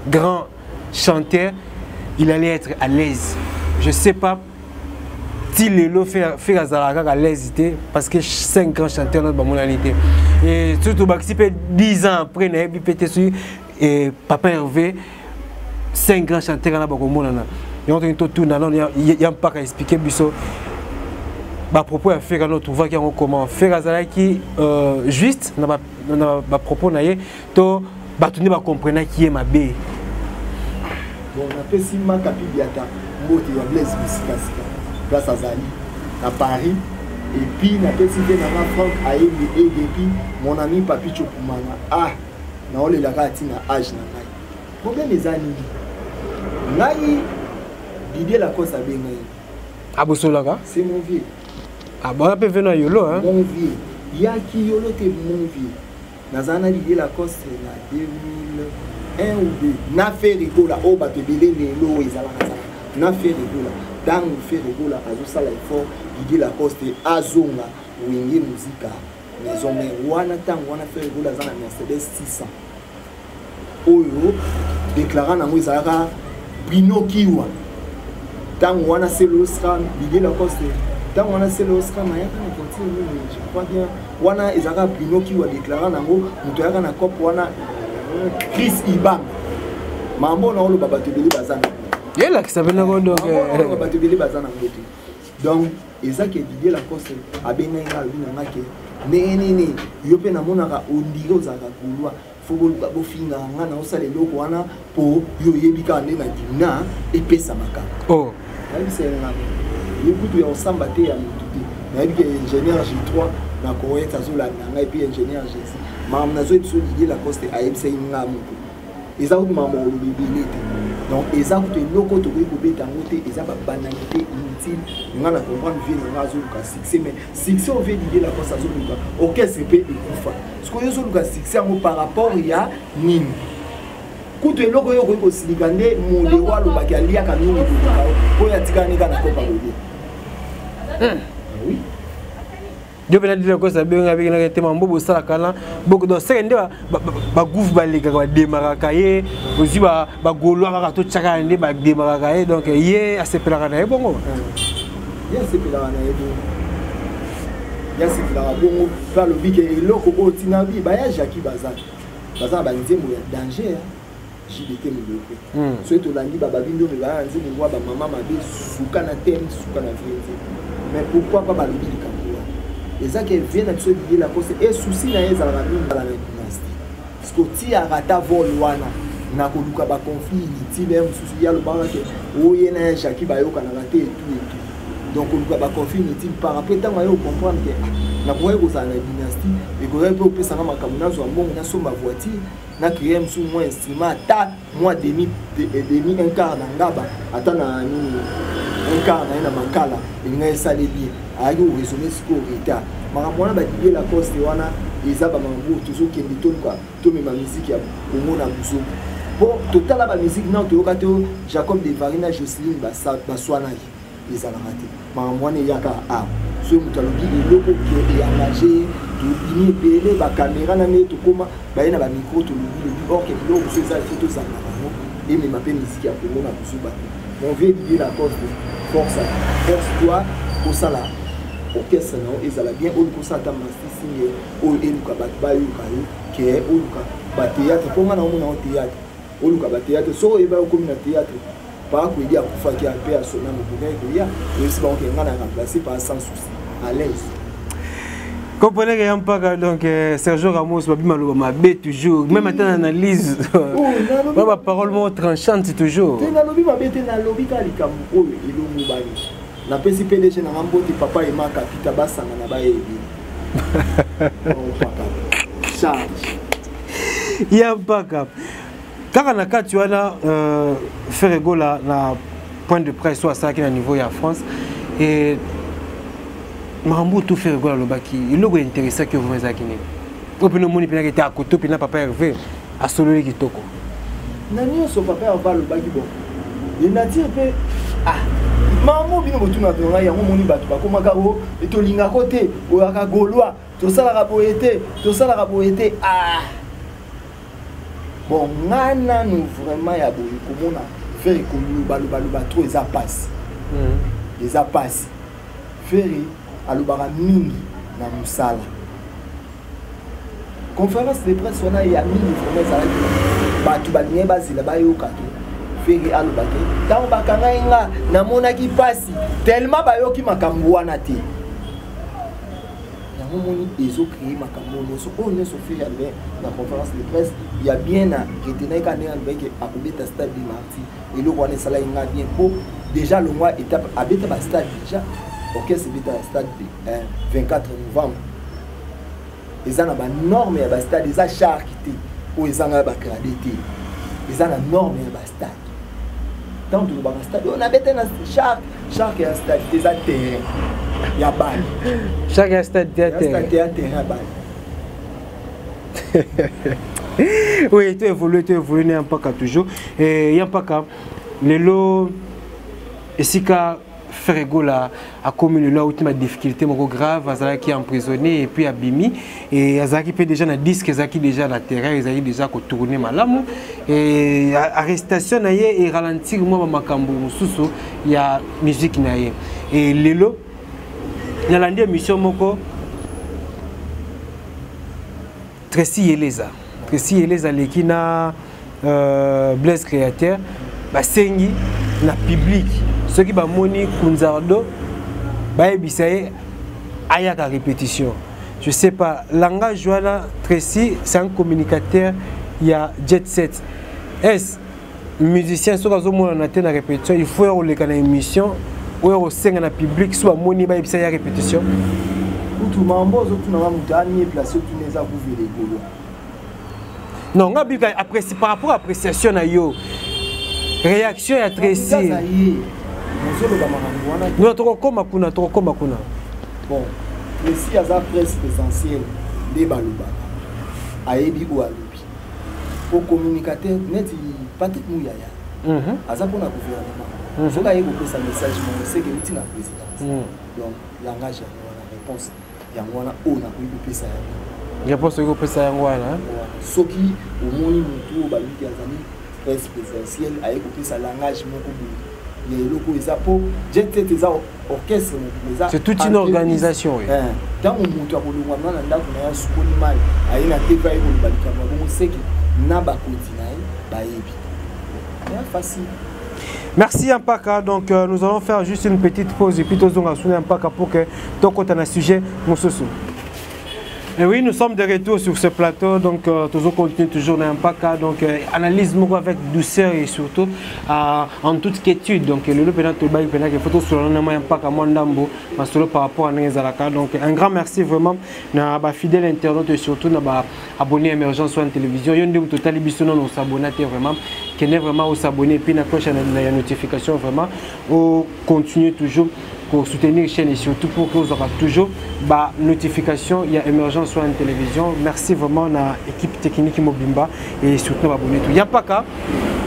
S5: grands chanteurs, il allait être à l'aise. Je sais pas si Lelo fait à l'aise parce que 5 grands chanteurs notre monalité et surtout si 10 ans après n'a pété sur et Papa Hervé 5 grands chanteurs na bakomonana et on tourne il y a pas à expliquer biso ba propos à faire notre voix qui on comment faire azalaki juste na ba propos na ye to batuni ba comprendre qui est ma bé
S1: bon on appelle Sima Kapibiata mbote ya Blaise Bisikasika place azali à Paris et puis na pesité na Franck Ayembe et depuis mon ami Papi Chokumana na ole la katina âge na ngai problème ezani ngai Didier Lacoste abenga
S5: abosolaka
S1: c'est mon vieux
S5: bon peut venir yolo hein
S1: mon vieux yaki yolo te mon vieux nazana Didier Lacoste na 2001 ou 2 na fait rigola o ba te belé lelo ezala na fait rigola dans fait rigola azosala effort Didier Lacoste azonga wingi muzika maison mais wana tango wana fait rigola za na Mercedes 600 oyo déclarant nango ezalaka Pinokiwa tango wana c'est l'Oscar Didier Lacoste tango wana c'est l'Oscar na yaka na continue je crois bien wana ezalaka Pinokiwa déclarant nango muto yaka na cop wana Chris Ibam mambo na olo baba tebeli bazana
S5: yela qui s'appelle donc
S1: baba tebeli bazana ngote donc ezaka Didier Lacoste abenga nga ke nene yo pe na monaka ondire ozaka kulwa faut finga ngana osale loko wana po yo yebika nde na dina epesa makaka c'est un écoute ya osamba te ya mututi na yebika ingénieur G3 na koeta zola nanga et puis ingénieur G6 mam na zo Didier Lacoste ayebisa inga mutu eza ko mama olobibile te donc eza kutu eloko tokoki kobeta yango te eza babanalité inutile nga na comprendre vie nanga azoluka succès mais succès ovie lidie la kosa azoluka orchestre mpe ekufa sikoyo ozoluka succès yango par rapport ya nini kutu eloko oyo okoki kosilika nde molewa alobaki aliaka mingi koluka oyo atikani kaka na kopa kolia oui
S5: Dieu peut dire que ça bien avec un thème beaucoup ça là beaucoup dans ce que ba gouf ba les gars démarrer aussi ba gaulois ba tout chaka ndé ba démarrer donc yé à ce pela na bongo
S1: ya ce pela na bon ya ce pela bongo par le bic et loko ko tinabi ba ya Jackie Bazan ba nzembo ya danger JDT mo so to landi ba bindo me ba nzembo ba maman mabe suka na thème suka na vie mais pourquoi pas ba le bic et ça qui vient à se dire la cause et souci na yeza la mine dans la dynastie parce que ti arata vol wana na ko luka ba conflit ti même souci ya le banga que oye na Jackie ba yo kana raté et tout donc luka ba conflit ti par rapport tant yo comprendre que na ko yego ça la dynastie et ko yego pe ça ma kamuna zo mbongo na so ma voiture na créer sous moins estimé ta mois demi un quart na ngaba ata na ni un quart na makala inga salé bien ayo résumé ce qu'on état maramona ba dié la cause wana eza ba mambo toujours kendi ton quoi to me ma musique ya kongo na buso po total ba musique na to kato Jacob de Varina Jocelyne ba swana ils a raté maramona yaka a so mutalobi eloko ke engagé to bini belé ba caméra na ne to koma ba ina ba micro to lobi or ke lo so ça photo ça na bango et me m'appelle musique ya kongo na buso ba on veut dire la cause force toi pour ça là orchestre non ezala bien oyo kosata masisi oyo eluka bato bayuka yo ke oluka batéâtre mponga na omona o théâtre oluka batéâtre so oyeba okomi na théâtre pa koyedi akufaki ape asona mokomi koya oyesi bango ke nga na remplacer par sans souci à l'aise
S5: comprenez que Yampaka donc Sergio Ramos babima lo mabe toujours même à analyse ba parole mo tranchante toujours
S1: te na lobi mabe te na lobi ka likambo oyo elongo bani na pesi PDG na mbote papa et ma capita basanga na bayebi charge
S5: Yampaka kaka na kati wana Ferregola na point de presse soit ça qui na niveau ya France et Marambo tout Ferregola lobaki il logo intéressant que vous ezakine opino moni pina que ta koto pina papa Hervé a solo le kitoko
S1: nani so papa va lobaki bon il n'a dit pe ah maman bino botuna tonga yango moni bato bakomaka o etolinga kote oyaka gaulois tosalaka boyete ah bon ngana nous vraiment ya boye komona faire koluba trop eza passe eza passe faire alobaka mingi na musala conférence de presse wana ya mingi vraiment ezalaki bato balingi bazela bayoka te feri alobaki ntango bakanga ye nga namonaki mpasi tellement bayoki makambo wana te yango moni ezocrée makambo nyonso oyo nyonso feri alobaki na conférence de presse ya bien na retenaki ka ndenge alobaki akobeta stade de marti eloko wana esalaki nga bien mpo déjà le mois étape abeta bastade déjà orchestre ebeta stade 24 novembre eza na banorme ya bastade eza charque te oyo ezanga bagrade te eza na norme ya bastade tant que le stade on a bêté na chaque stade des terrain ya balle
S5: chaque stade terrain
S1: balle
S5: oui tu évolues n'importe toujours et Yampaka lelo esika Ferregola a commis le ultime difficulté mon grave azaki emprisonné et puis abimi et azaki peut déjà na disque azaki déjà na terrain azaki déjà ko tourner malamu et arrestation na ye et ralentir moi makambo mususu ya musique na ye et lelo na landi mission moko Tracy Yeleza lekina Blaise Créateur basengi na public ceux qui bamoni Kunzardo baebisaye ayaka répétition je sais pas langage wana Tracy c'est un communicateur il y a jet set est musicien so kazo mona na tena répétition il faut y aller na émission ou au senga na public so bamoni baebisaye répétition
S1: tout mambo zo tuna mutani place tout neza couvrir golo
S5: non ngabi apprécie par rapport à appréciation na yo réaction ya Tracy non tokokoma kuna
S1: bon Tracy aza presse essentielle nde balobaka ayebi o alobi po communicateur neti Patrick Mouyaya aza mpona gouvernement soki aye kopesa message mongo seke euti na présidence donc langage yango wana réponse yango wana oyo nakoki kopesa yango
S5: réponse oyo kopesa yango wana
S1: soki omoni motu oyo baluki azali presse présidentielle aye kopesa langage moko boye ya eloko eza po jet eza orchestre eza
S5: c'est toute une organisation
S1: ntango moto akolongwama na ndako na ya sukoli mai aye na tv aye koloba likambo bongo seke na bakoti na ye bayebi facile.
S5: Merci Ampaka, donc nous allons faire juste une petite pause et puis tous on va soutenir Ampaka pour que ton côté un sujet Moussousou. Et oui, nous sommes de retour sur ce plateau, donc tous on continue toujours dans Ampaka, donc analyse avec douceur et surtout en toute quiétude. Donc le lot pendant tout le bail pendant que photo sur le nom Ampaka Mondambo, parce que par rapport à Nezalaka. Donc un grand merci vraiment à ma fidèle internaute et surtout à abonné à Émergence One Télévision. Il y a un total bisounon aux abonnés vraiment. Qui est vraiment aux abonnés puis la cloche la notification vraiment au continuer toujours pour soutenir la chaîne et surtout pour que vous aurez toujours bah notification il y a Émergence One Télévision. Merci vraiment à l'équipe technique Mobimba et surtout abonné tout. Il y a pas qu'à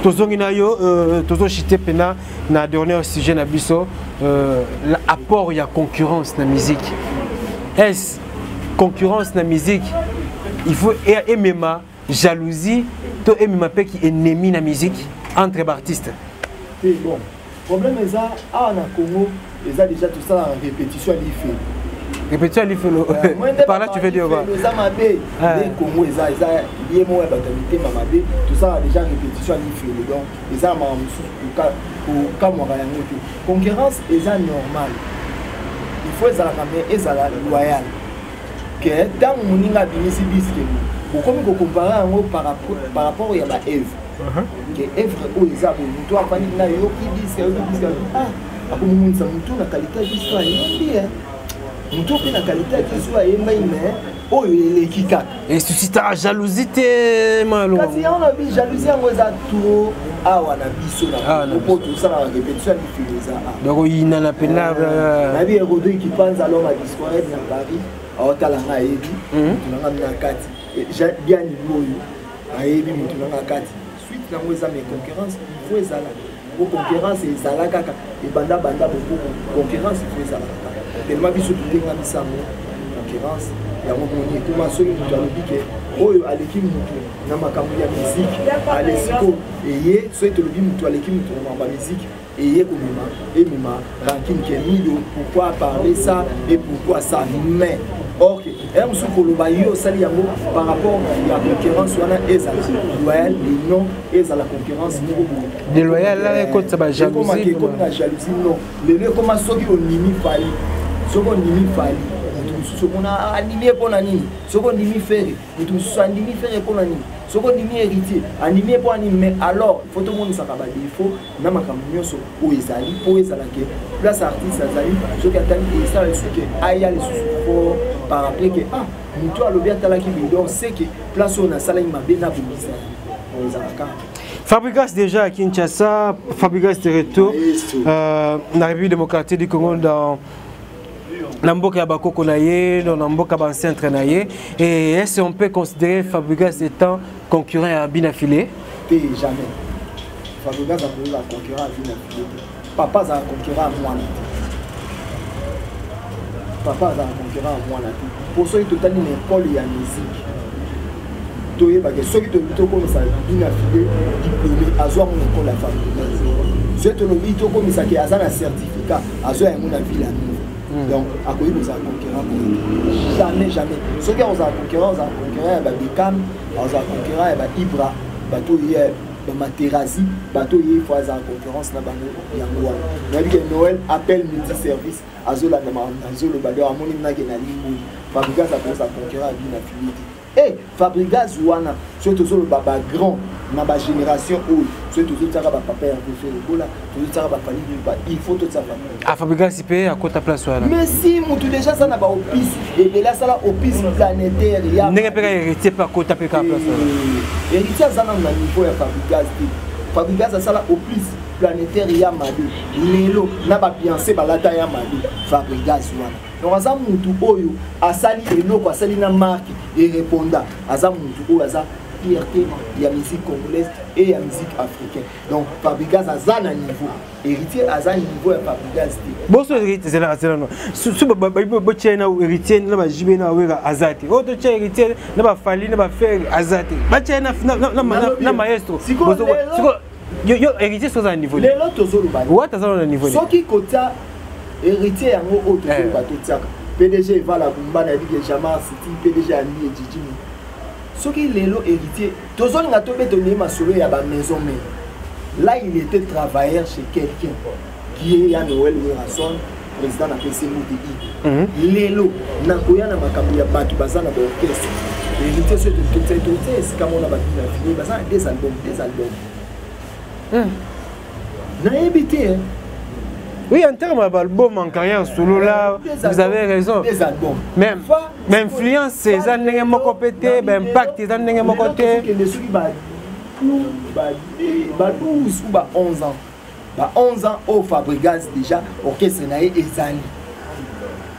S5: tozonginayo tozochité pena na dernier sujet na biso l'apport il y a concurrence na musique. Est concurrence na musique il faut MMA jalousie to MMA qui ennemi na musique entre artistes.
S1: Bon, problème est ça à na Congo, ils a déjà tout ça en répétition à l'IFE.
S5: Répétition à l'IFE. Par là tu veux dire quoi?
S1: Les Amabé, les Congo ils a lié moi batalité Mamabé, tout ça déjà répétition à l'IFE. Donc ils a pour Kamora yangote. Concurrence est ça normal. Il faut ça mais ça loyal. Que dans mon ninga binisi bisque. Pourquoi vous comparez par rapport à la Eve? Que Eve où ils ont tout à fait na yo qui disque ah après mon ça mutu na qualité d'histoire bien mutu pe na qualité d'histoire mais oh il est kika
S5: et suscite la jalousie malo
S1: kasi on a vu jalousie en za tout ah wana biso na pour tout ça la répétition du philosophe
S5: donc il n'a pena
S1: na bi Rodo qui pense alors à disparaître dans Paris à talanga ebi tunanga na kati bien niveau ayebi mutu na kati suite na ngoza mes concurrence il faut ezala pour concurrence ezala kaka et banda beaucoup concurrence il faut ezala tellement biso tutenga bisango concurrence ya moni kuma soki mutu alobi ke oyo aleki mutu na makambo ya musique alesiko eye soki tolobi mutu aleki mutu na makambo ya musique eye komema emema ranking ke milieu pourquoi parler ça et pourquoi ça mais ok, et monsieur Koloba yo sali yango par rapport à la concurrence wana ezala loyal et non ezala concurrence niveau
S5: de loyal là côté ça ba jalousie
S1: comme la jalousie non le comment soki on nimi fali soko nimi fali soko na animé pour nani soko nimi faire tout ça nimi faire pour nani soko nimi héritier animé pour nani mais alors il faut tout le monde ça ba défaut na makambo nyonso o ezali po ezala ke place artiste azali soki atali ça le soki aya le sous par rapport que ah mutu alobi atalaki bidon c'est que place on a salai mabe na bobisa on ezalaka
S5: Fabregas déjà à Kinshasa, Fabregas de retour na République démocratique du Congo dans Namboka ya Bakoko naye, dans Namboka ba centre naye et est-ce qu'on peut considérer Fabregas étant concurrent à Binafilé?
S1: Jamais. Fabregas a pris la concurrent à Binafilé. Papa a concurrent à moi. Papa a concurrent à moi. Pour ceux qui ont une école et la musique. Toye parce que ceux qui ont comme ça Binafilé diplômé à soit mon école la Fabregas. Ceux qui ont comme ça qui a un certificat à soit mon avis la nous. Donc, à quoi nous avons concurrent? Jamais. Ceux qui ont un concurrent, Beckham, un concurrent, Ibra, bateau hier, Materazzi, bateau hier, il faut avoir concurrence là-bas. Il y a que Noël appelle multi-service, Azola, Azolo, Badeur, Amoni, Nagenali, Fabregas a pris sa concurrent à Binafilé. Et Fabregas Ouana, surtout le baba grand, dans ma génération où surtout tout ça va papa faire le là, tout ça va falloir il faut tout ça va.
S5: Ah Fabregas il paye à côté place là.
S1: Mais si mutu déjà ça n'a pas au piste et là ça là au piste planétaire il y a.
S5: N'est pas hérité par côté place là.
S1: Héritier ça n'a pas niveau ya Fabregas. Fabregas asala au plus planétaire ya Mado lelo na ba Beyoncé balata ya Mado Fabregas wana donc aza mutu oyo asali eloko asali na marque et répondant aza mutu oyo aza fierté ya musique congolaise et ya musique africaine donc Fabregas aza na niveau héritier aza niveau ya Fabregas
S5: boso héritier c'est là non su bo tchena héritier na ba jibe na wera azati auto tchena héritier na ba fali na ba faire azati ba tchena na maestro boso yo héritier sur un niveau
S1: lelo tozolo ba
S5: what aza na niveau
S1: soki kota héritier yango auto ba totiaka PDG va la bumba na dit Jamar City PDG ani Djidji soki lelo héritier tozolo nga tobe to lema solo ya ba maison mère là il était travailleur chez quelqu'un qui est à Noël Wilson président de la PCMUDI lelo na koya na makambo ya batu bazana ba orchestre héritier c'est c'est comme on a battu la fini bazana des albums na évité
S5: oui, en termes d'album en carrière solo là, vous avez raison.
S1: Des albums.
S5: Même influence, c'est ça n'est pas mon côté, impact, c'est ça n'est pas mon côté.
S1: Bah 12 ou bah 11 ans. Bah 11 ans au Fabregas déjà, orchestre nae ezali.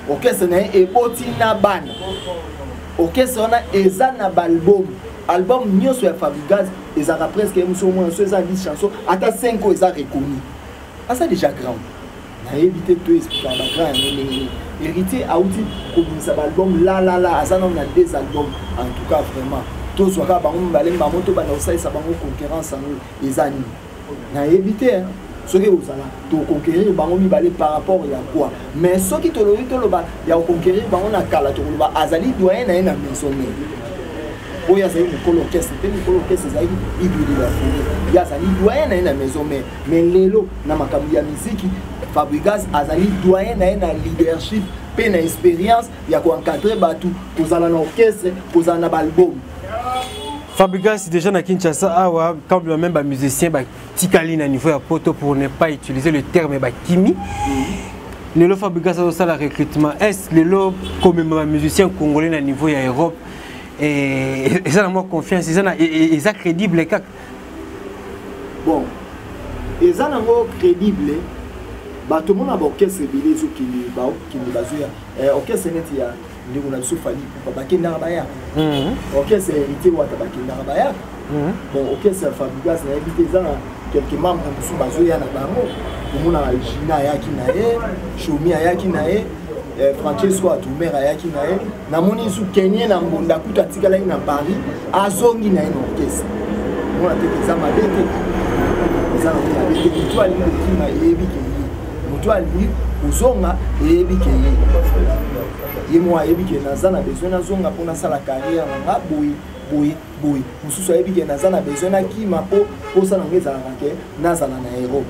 S1: Orchestre nae ebotina ban. Orchestre na ezana album. Album nyonso ya Fabregas ezaka presque au moins 10 chansons, ata 5 ans eza reconnu. Ah ça déjà grand. Na évité de expliquer la grand héritier a outil comme ça album là ça on a des albums en tout cas vraiment tous soit bango balemba moto bana osai sa bango concurrence en les années na évité ce que vous allez to conquérir bango mi balé par rapport à quoi mais ce qui te le dit le ba ya conquérir bango na kala to le ba azali doyen na maison mais oya zali ko l'orchestre te ko l'orchestre zali ibili la folie ya zali doyen na maison mais lelo na makambo ya musique Fabregas azali doyen na leadership pe na expérience ya ko encadrer batu kozala na orchestre kozala na album
S5: Fabregas déjà na Kinshasa awa quand même ba musicien ba tikali na niveau ya poto pour ne pas utiliser le terme ba kimi lelo Fabregas a ça la recrutement est lelo comme un musicien congolais na niveau ya Europe et ça la moi confiance et ça crédible kak
S1: bon et ça na mo crédible ba tout monde a orchestre bilezo qui bazoya orchestre net ya ndiko na biso fali ba kenda ba ya orchestre héritier wata ba kenda ba ya bon orchestre Fabregas na évité ça quelques membres de bazoya na bango tout monde a Gina yaki na e Shomi yaki na e Francesco Atumera yaki na e na moni su Kenya na mbonda kuta tikala na Paris azongi na une orchestre on a été ça ma bête ça on a été tout à l'heure qui m'a évité ali uzonga ebike ye moi ebike nazana besoin nazonga pona sala carrière nga boy mususu ebike nazana besoin na kima po ça ngeza ranke nazana na héros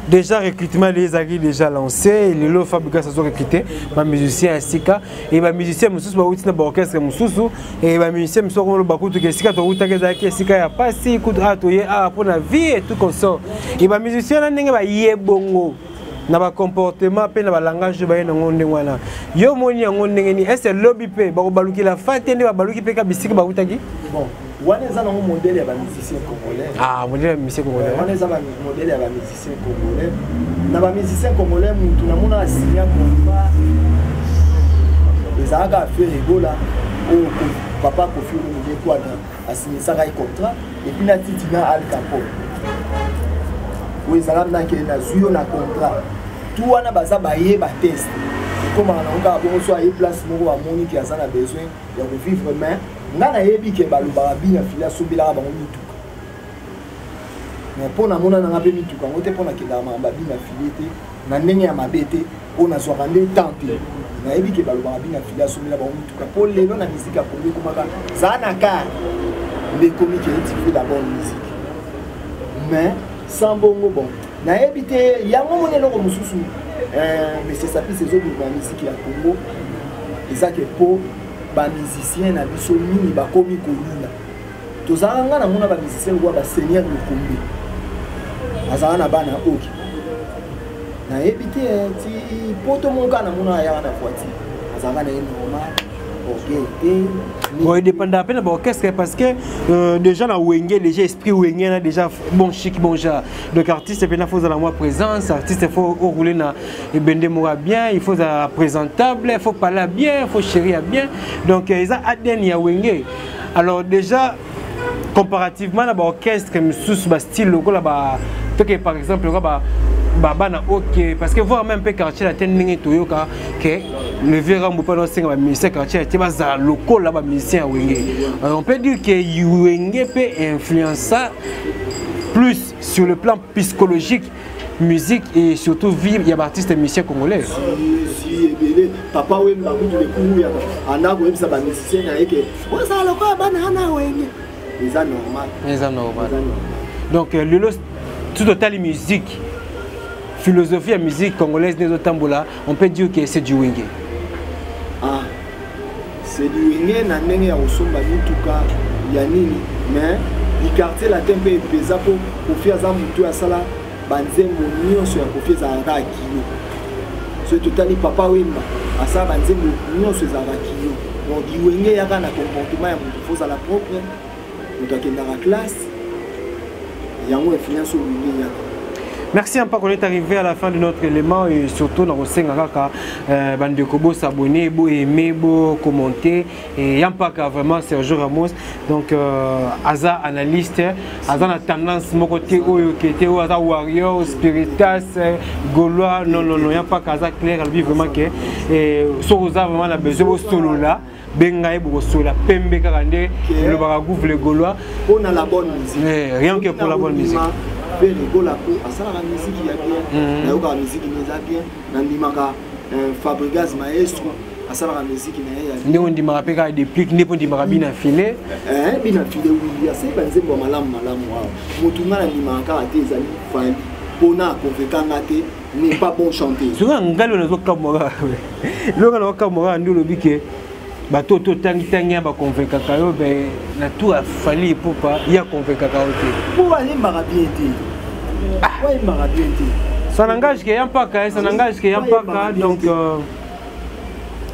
S5: déjà recrutement les agri déjà lancé le lo Fabregas a recruté ma musicien Sika et ma musicien mususu ba utina ba orchestre mususu et ma musicien mususu ko ba kutu ke Sika to utaka za ke Sika ya pasi kutu ato ye a pour la vie et tout comme ça et ma musicien na ndenge ba ye bongo na ba comportement pe na ba langage ba yena ngonde ngwana yo moni yango ndenge ni est lobby pe ba ko baluki la fatende ba baluki pe ka bisiki ba utaki
S1: bon wana eza na modèle ya ba musicien congolais
S5: modèle ya musicien congolais
S1: wana eza ba modèle ya ba musicien congolais na ba musicien congolais mutu na mona signer contrat ezaka faire ebola o papa Kofi Olomide Quadra a signé ça contrat et puis na titina Al Capone oui ça là na kele na zuyo na contrat tout wana baza baye ba test comme on a bon soit y place moko ba moni qui a ça na besoin ya ko vivre mais nga na yebi ke baluba bina fila sobila ba mituka mais pona mona na ngabe mituka ngote pona ke dama ba bina filete na ndenge ya mabete ona so rande temple na yebi ke baluba bina fila sobila ba mituka pour lelo na musique ya Congo komaka za na car les comiques et la bonne musique mais sans bongo bon na éviter yango monelo ko mususu mais c'est ça puis ces autres ba musique ya Congo ezake po ba musicien na biso mini ba komi kolula tozanga na mona ba musicien kwa ba seigneur Lukumbi azana bana oki na éviter ti poto monka na mona ya na foati azanga na normal
S5: Bon, il dépend de la peine de l'orchestre parce que déjà dans Wenge, déjà esprit Wenge, déjà bon chic, bon genre. Donc artiste, il faut avoir la présence, artiste, il faut rouler dans et bende moura bien, il faut être présentable, il faut parler bien, il faut chérir bien. Donc ils ont adhéré à Wenge. Alors déjà comparativement à l'orchestre, sous style local là-bas, par exemple ok parce que voir même peu quartier la tending toyoka que le vieux rambo pas dans 5 musicien quartier était bas local là-bas musicien Wenge. On peut dire que Wenge peut influencer plus sur le plan psychologique musique et surtout vivre il y a artistes et musiciens congolais.
S1: Si papa oui m'a dit les coups ana ko ça ba musicien na que moi ça le quoi banana Wenge. C'est normal.
S5: Donc le tout total musique philosophie et musique congolaise des Tambola, on peut dire que c'est du Wenge.
S1: Ah, c'est du Wenge, na ndenge ya osomba mutuka ya nini, mais le quartier la tempe est pesant pour faire ça mutu à sala banzembo nyonso ya kofia za kilo. Ce total papa wemba asa banzembo nyonso za kilo. Donc du Wenge ya kana comportement ya mutu faut la propre, mutu akenda la classe. Yango influence au Wenge ya.
S5: Merci un peu qu'on est arrivé à la fin de notre élément et surtout dans le Sengaka, Bandekobo s'abonner, beau aimer, beau commenter et Yampaka vraiment Sergio Ramos. Donc Aza analyste, Aza a tendance mon côté qui était Aza warrior, spiritas, gaulois, non Yampaka Aza clair, elle vit vraiment que sur Aza vraiment la besoin de solo là. Bengaï Boursola, Pembe Karande, le Baragouf, le Gaulois.
S1: On a la bonne musique.
S5: Rien que pour la bonne musique.
S1: La musique il y a bien, la musique il y a bien, Nandimaka Fabregas maestro, la musique il y a bien.
S5: On dit Marapeka des pliques, ne peut dire Marabina filé.
S1: Bina filé oui, c'est ben c'est bon malam. Motuna Nandimaka a des amis fali, Pona Konvekangate n'est pas bon chanter.
S5: Souvent on gagne le Zokamora. Le Zokamora nous le bique. Bato to tangi ba convaincre kayo ben na tout a fallu pour pas y a convaincre kayo.
S1: Pour aller marabiété. Ouais marabiété.
S5: Ça n'engage que Yampaka, ça n'engage que Yampaka donc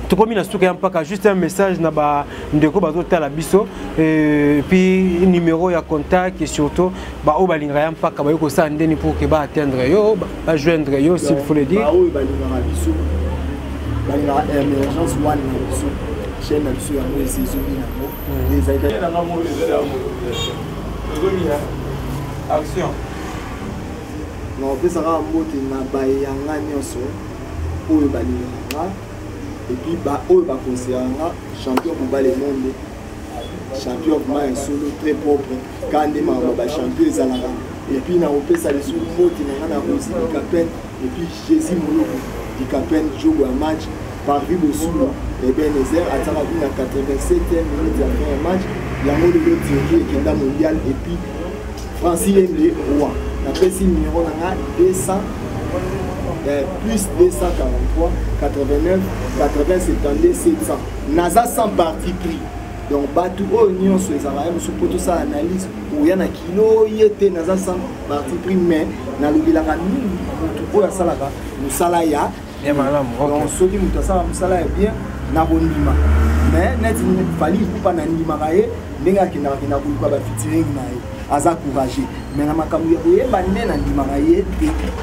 S5: tout comme il a souka Yampaka juste un message na ba ndeko bazo tala biso et puis numéro ya contact et surtout ba o balinga Yampaka ba yoko sa ndeni pour que ba atteindre yo ba joindre yo s'il faut le dire.
S1: Ba o balinga biso. Balinga émergence one biso. Chaîne là-dessus à moi c'est les
S5: action
S1: non peut ça va monter na bayanga nyonso oyo balinga et puis ba oyo ba conseillera champion pour le monde champion vraiment solo très propre quand des membres ba champion ezalaka et puis na opesa les sous monter na aussi Capen et puis Jésus Moloko di Capen joue un match par Ribosulo et bien Nézer a travaillé à 87e minute de un match il y a un autre tiré qui est mondial et puis Francis Lemblé roi la précise numéro 200 plus 243 89 80 72 700 NASA sans parti pris donc batu union sur les arabe sur pour tout ça analyse où il y a un kilo il était NASA sans parti pris mais na lobila kani tout pour la salaka nous salaya
S5: et madame
S1: donc ceux qui nous ça musala bien na bondima mais net fali pas na ndima kaye ndenge akina ko ba featuring na aza courageux mais na makambo ya koyeba nde na ndima kaye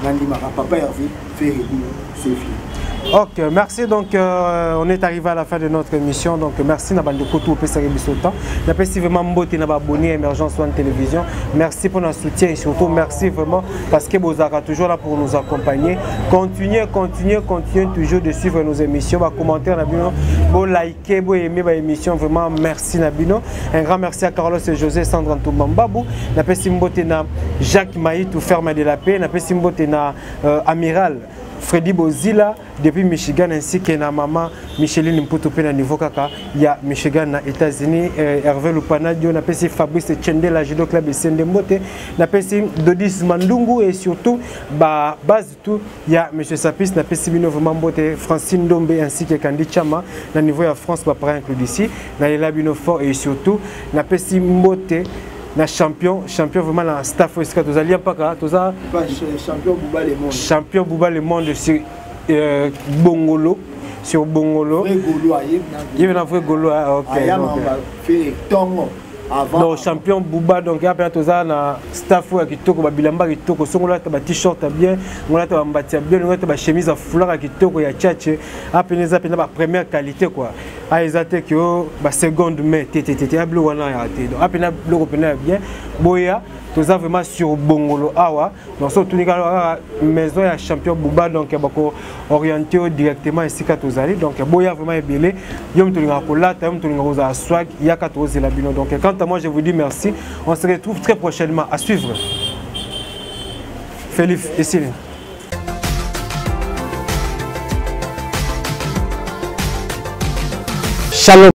S1: na ndima ka papa Hervé Ferré c'est fini.
S5: Ok, merci. Donc, on est arrivé à la fin de notre émission. Donc, merci Nabande Koto au PSR Bissotan. Merci vraiment Mbote Nababoni Émergence One Télévision. Merci pour notre soutien et surtout merci vraiment parce que vous êtes toujours là pour nous accompagner. Continuez toujours de suivre nos émissions. Bah, commenter Nabino, bon liker, bon aimer ma émission. Vraiment merci Nabino. Un grand merci à Carlos et José Sandra Ntoubambabou. Merci Mbote na Jacques Maït ou Ferme de la Paix. Merci Mbote na Amiral Freddy Bozila depuis Michigan ainsi que na maman Micheline Mputu pe na niveau kaka ya Michigan na États-Unis Hervé Lupanadio na pesi Fabrice Chendela Judo Club Sendembote na pesi Dodis Mandungu et surtout ba base tout ya monsieur Sapis na pesi bino vraiment mbote Francine Dombe ainsi que Kandi Chama na niveau ya France ba par inclus d'ici na la bino fort et surtout na pesi mbote na champion vraiment la staff est-ce que vous allez pas champion Bouba le monde sur Bongolo sur Bongolo.
S1: Vrai Golo,
S5: il y a un vrai Golo, ok.
S1: Il y a un fait tongo.
S5: Donc champion Bouba donc il y a plein de choses na staff qui toko ba bilamba qui toko songo la ba t-shirt bien ngona ta mbati bien ngona ta ba chemise à foulard qui toko ya tchatche apeneza pena ba première qualité quoi a ezate que ba seconde main tétété ablo wana ya té donc apena bloko pena bien boya toza vraiment sur Bongolo awa donc so tunika maison ya champion Bouba donc bako orienté directement ici ka tozali donc boya vraiment ebelé yom tulinga ko lata yom tulinga ko za swag yaka toze la bino donc quant à moi je vous dis merci, on se retrouve très prochainement à suivre. Philippe et Céline. Shalom.